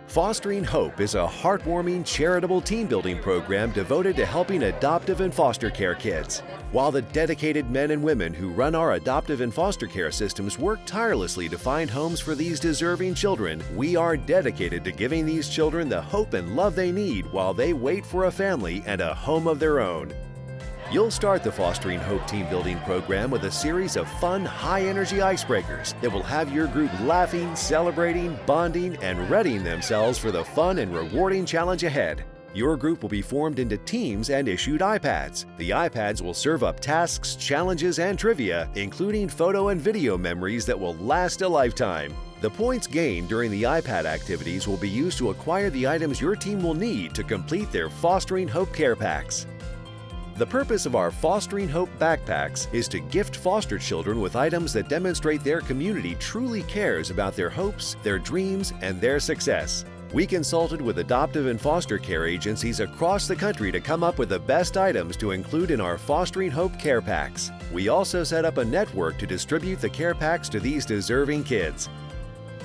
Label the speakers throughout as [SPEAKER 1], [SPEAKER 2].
[SPEAKER 1] Fostering Hope is a heartwarming, charitable team-building program devoted to helping adoptive and foster care kids. While the dedicated men and women who run our adoptive and foster care systems work tirelessly to find homes for these deserving children, we are dedicated to giving these children the hope and love they need while they wait for a family and a home of their own. You'll start the Fostering Hope team building program with a series of fun, high-energy icebreakers that will have your group laughing, celebrating, bonding, and readying themselves for the fun and rewarding challenge ahead. Your group will be formed into teams and issued iPads. The iPads will serve up tasks, challenges, and trivia, including photo and video memories that will last a lifetime. The points gained during the iPad activities will be used to acquire the items your team will need to complete their Fostering Hope Care Packs. The purpose of our Fostering Hope backpacks is to gift foster children with items that demonstrate their community truly cares about their hopes, their dreams, and their success. We consulted with adoptive and foster care agencies across the country to come up with the best items to include in our Fostering Hope Care Packs. We also set up a network to distribute the care packs to these deserving kids.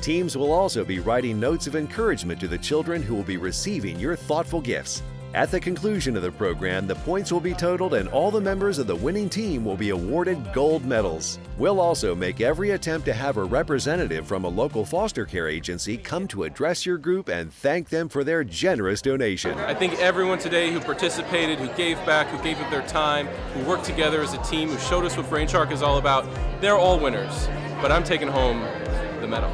[SPEAKER 1] Teams will also be writing notes of encouragement to the children who will be receiving your thoughtful gifts. At the conclusion of the program, the points will be totaled and all the members of the winning team will be awarded gold medals. We'll also make every attempt to have a representative from a local foster care agency come to address your group and thank them for their generous donation.
[SPEAKER 2] I think everyone today who participated, who gave back, who gave up their time, who worked together as a team, who showed us what Brain Shark is all about, they're all winners. But I'm taking home the medal.